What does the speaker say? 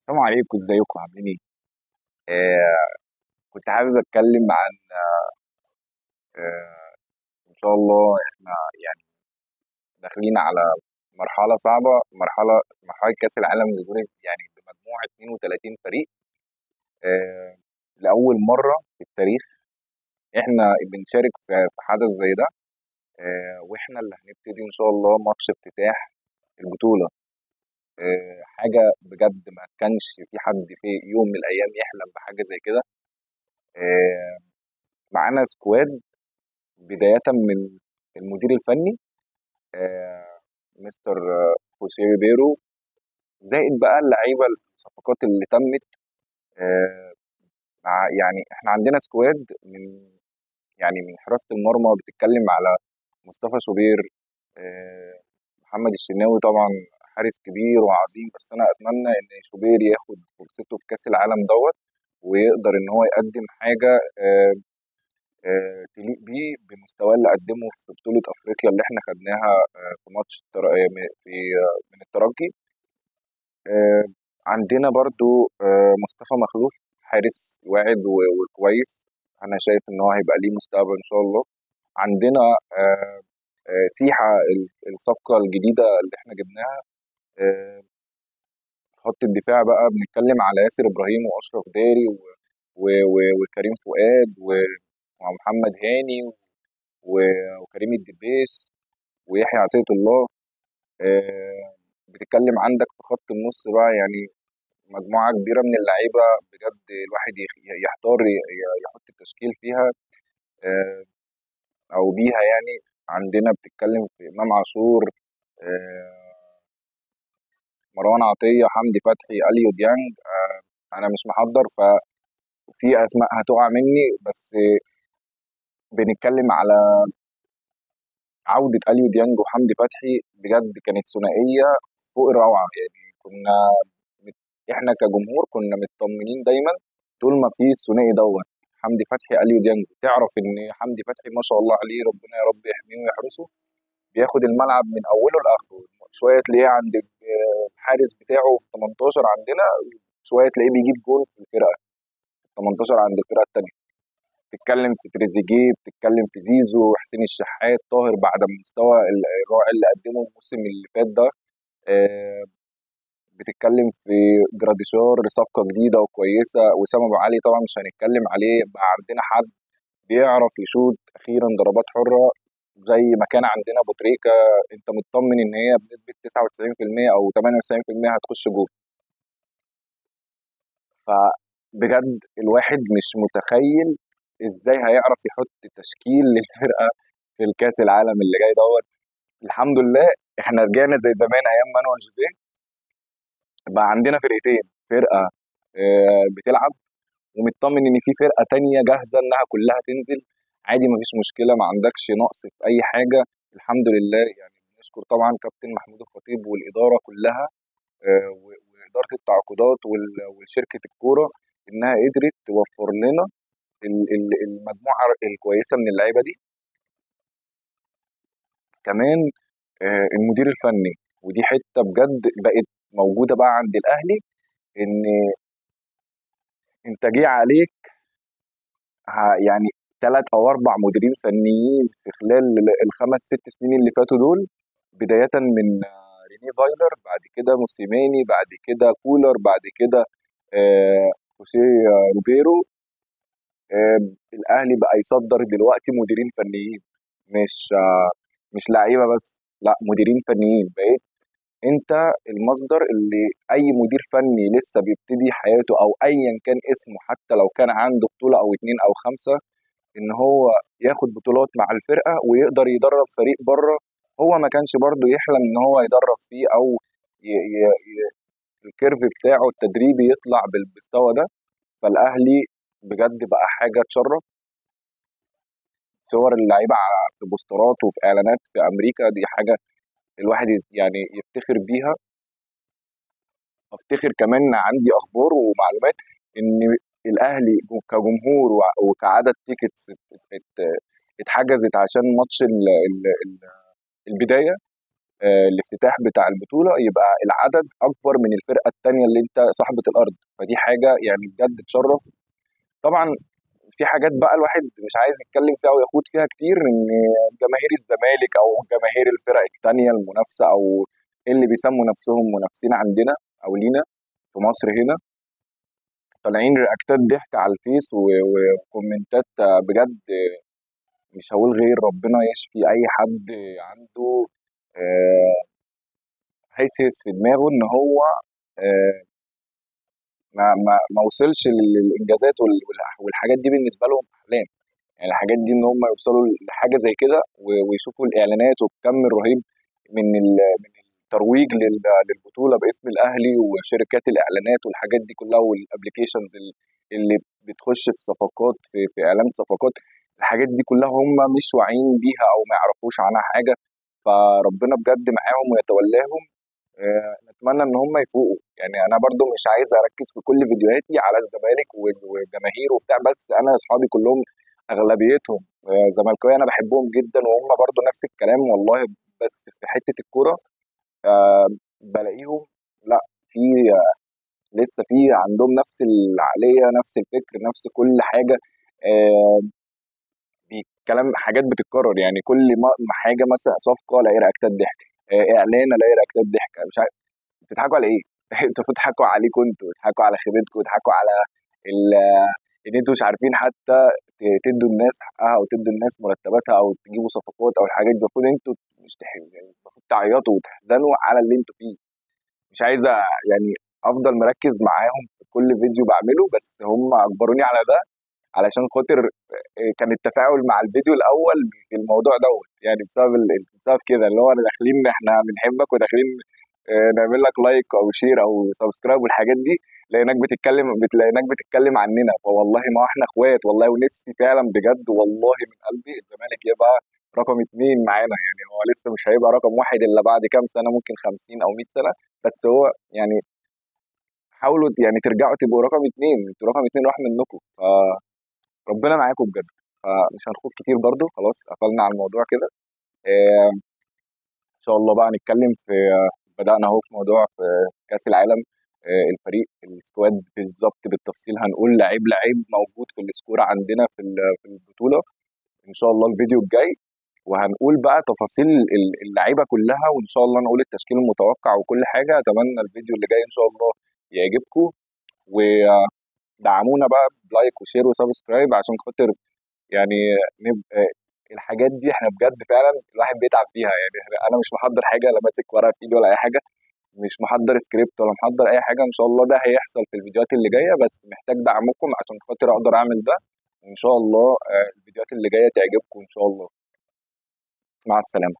السلام عليكم، ازيكم عاملين ايه؟ كنت حابب اتكلم عن آه ان شاء الله احنا يعني داخلين على مرحلة صعبة، مرحلة كأس العالم لدور يعني بمجموعة 32 فريق. لأول مرة في التاريخ احنا بنشارك في حدث زي ده. واحنا اللي هنبتدي ان شاء الله ماتش افتتاح البطولة. حاجة بجد ما كانش في حد في يوم من الأيام يحلم بحاجة زي كده. آه معانا سكواد بداية من المدير الفني، مستر خوسيه ريبيرو، زائد بقى اللعيبة الصفقات اللي تمت. آه، يعني احنا عندنا سكواد من حراسة المرمى بتتكلم على مصطفى شوبير، آه، محمد الشناوي طبعا حارس كبير وعظيم، بس انا اتمنى ان شوبير ياخد فرصته في كأس العالم دوت، ويقدر ان هو يقدم حاجة تليق بيه بمستواه اللي قدمه في بطولة أفريقيا اللي احنا خدناها في ماتش من الترجي. آه، عندنا برضو مصطفى مخلوف، حارس واعد وكويس. أنا شايف إن هو هيبقى ليه مستقبل إن شاء الله. عندنا آه، سيحة، الصفقة الجديدة اللي احنا جبناها. آه، خط الدفاع بقى بنتكلم على ياسر إبراهيم وأشرف داري وكريم فؤاد ومحمد هاني وكريم الدبيس ويحيى عطية الله. بتتكلم عندك في خط النص بقى، يعني مجموعة كبيرة من اللعيبة، بجد الواحد يحتار يحط التشكيل فيها آه، أو بيها يعني. عندنا بتتكلم في إمام عاشور، مروان عطية، حمدي فتحي، أليو ديانج. أنا مش محضر ففي أسماء هتقع مني، بس بنتكلم على عودة أليو ديانج وحمدي فتحي. بجد كانت ثنائية فوق الروعة يعني. مت- احنا كجمهور كنا مطمنين دايما طول ما في الثنائي دوت حمدي فتحي اليو ديانج. تعرف ان حمدي فتحي ما شاء الله عليه، ربنا يا رب يحميه ويحرسه، بياخد الملعب من اوله لاخره. شويه تلاقيه عند الحارس بتاعه في 18 عندنا، شويه تلاقيه بيجيب جول في الفرقه 18 عند الفرقه الثانيه. بتتكلم في تريزيجيه، بتتكلم في زيزو، حسين الشحات، طاهر بعد المستوى الرائع اللي قدمه الموسم اللي فات ده. آه، بتتكلم في جراديشار، صفقة جديدة وكويسة. وسام أبو علي طبعا مش هنتكلم عليه، بقى عندنا حد بيعرف يشوط أخيرا ضربات حرة زي ما كان عندنا أبو تريكة. أنت مطمن إن هي بنسبة 99% أو 98% هتخش جول. فبجد الواحد مش متخيل إزاي هيعرف يحط تشكيل للفرقة في الكاس العالم اللي جاي دوت. الحمد لله احنا رجعنا زي زمان ايام مانويل جوزيه. بقى عندنا فرقتين، فرقه بتلعب، ومطمن ان في فرقه تانية جاهزه انها كلها تنزل عادي، مفيش مشكله، ما عندكش نقص في اي حاجه. الحمد لله يعني. نشكر طبعا كابتن محمود الخطيب والاداره كلها، واداره التعاقدات وشركه الكوره، انها قدرت توفر لنا المجموعه الكويسه من اللعيبه دي. كمان المدير الفني، ودي حته بجد بقت موجوده بقى عند الاهلي، ان انت جه عليك يعني ثلاث او اربع مديرين فنيين في خلال الخمس ست سنين اللي فاتوا دول. بدايه من ريني فايلر، بعد كده موسيماني، بعد كده كولر، بعد كده خوسيه روبيرو. آه الاهلي بقى يصدر دلوقتي مديرين فنيين، مش لعيبه بس، لا مديرين فنيين. بقيت انت المصدر اللي اي مدير فني لسه بيبتدي حياته او ايا كان اسمه، حتى لو كان عنده بطوله او اتنين او خمسه، ان هو ياخد بطولات مع الفرقه ويقدر يدرب فريق بره هو ما كانش برضه يحلم ان هو يدرب فيه، او ي... ي... الكيرف بتاعه التدريبي يطلع بالمستوى ده. فالاهلي بجد بقى حاجه تشرف. صور اللعيبه في بوسترات وفي اعلانات في امريكا، دي حاجه الواحد يعني يفتخر بيها. افتخر كمان عندي اخبار ومعلومات ان الاهلي كجمهور وكعدد تيكتس اتحجزت عشان ماتش البدايه. الافتتاح بتاع البطوله يبقى العدد اكبر من الفرقه الثانيه اللي انت صاحبه الارض، فدي حاجه يعني بجد تشرف. طبعا في حاجات بقى الواحد مش عايز يتكلم فيها ويخوض فيها كتير، ان جماهير الزمالك او جماهير الفرق التانية المنافسة، او اللي بيسموا نفسهم منافسين عندنا او لينا في مصر هنا، طالعين رياكتات ضحك على الفيس وكومنتات بجد مش هقول غير ربنا يشفي اي حد عنده هيسيس في دماغه ان هو آه، ما وصلش للانجازات والحاجات دي بالنسبه لهم احلام. يعني الحاجات دي ان هم يوصلوا لحاجه زي كده ويشوفوا الاعلانات والكم الرهيب من من الترويج للبطوله باسم الاهلي وشركات الاعلانات والحاجات دي كلها والابلكيشنز اللي بتخش في صفقات في اعلان صفقات. الحاجات دي كلها هم مش واعيين بيها او ما يعرفوش عنها حاجه، فربنا بجد معاهم ويتولاهم. نتمنى ان هم يفوقوا. يعني انا برضو مش عايز اركز في كل فيديوهاتي على الزمالك والجماهير وبتاع، بس انا اصحابي كلهم اغلبيتهم زملكاويه، انا بحبهم جدا وهم برضو نفس الكلام والله. بس في حته الكوره آه، بلاقيهم لا، في لسه في عندهم نفس العقليه، نفس الفكر، نفس كل حاجه. آه، دي كلام حاجات بتتكرر، يعني كل ما حاجه مثلا صفقه الاقي رياكتات ضحك، اعلان الاقي رياكتات ضحك، مش عارف بتضحكوا على ايه؟ انتوا بتضحكوا عليكم، انتوا بتضحكوا على خيبتكم، بتضحكوا على ان انتوا مش عارفين حتى تدوا الناس حقها او تدوا الناس مرتباتها او تجيبوا صفقات او الحاجات دي. المفروض انتوا مش يعني المفروض تعيطوا وتحزنوا على اللي انتوا فيه. مش عايز يعني افضل مركز معاهم في كل فيديو بعمله، بس هم اجبروني على ده علشان خاطر كان التفاعل مع الفيديو الاول في الموضوع دوت، يعني بسبب كده اللي هو انا داخلين احنا بنحبك وداخلين نعمل لك لايك او شير او سبسكرايب والحاجات دي، بتلاقيناك بتتكلم عننا. فوالله ما احنا اخوات والله، ونفسي فعلا بجد والله من قلبي الزمالك يبقى رقم اتنين معانا. يعني هو لسه مش هيبقى رقم واحد الا بعد كام سنه، ممكن 50 او 100 سنه، بس هو يعني حاولوا يعني ترجعوا تبقوا رقم اتنين. انتوا رقم اتنين راح منكم، فربنا معاكم بجد. فمش هنخوض كتير برضو، خلاص قفلنا على الموضوع كده. ان شاء الله بقى نتكلم في بدأنا اهو في موضوع في كأس العالم. الفريق السكواد بالظبط بالتفصيل هنقول لعيب لعيب موجود في السكور عندنا في البطولة ان شاء الله الفيديو الجاي. وهنقول بقى تفاصيل اللعيبة كلها، وان شاء الله نقول التشكيل المتوقع وكل حاجة. اتمنى الفيديو اللي جاي ان شاء الله يعجبكم، ودعمونا بقى بلايك وشير وسبسكرايب عشان خاطر يعني نبقى الحاجات دي احنا بجد فعلا الواحد بيتعب فيها. يعني انا مش محضر حاجه، لا ماسك ورقه في ايدي ولا اي حاجه، مش محضر سكريبت ولا محضر اي حاجه. ان شاء الله ده هيحصل في الفيديوهات اللي جايه، بس محتاج دعمكم عشان خاطر اقدر اعمل ده. وان شاء الله الفيديوهات اللي جايه تعجبكم ان شاء الله. مع السلامه.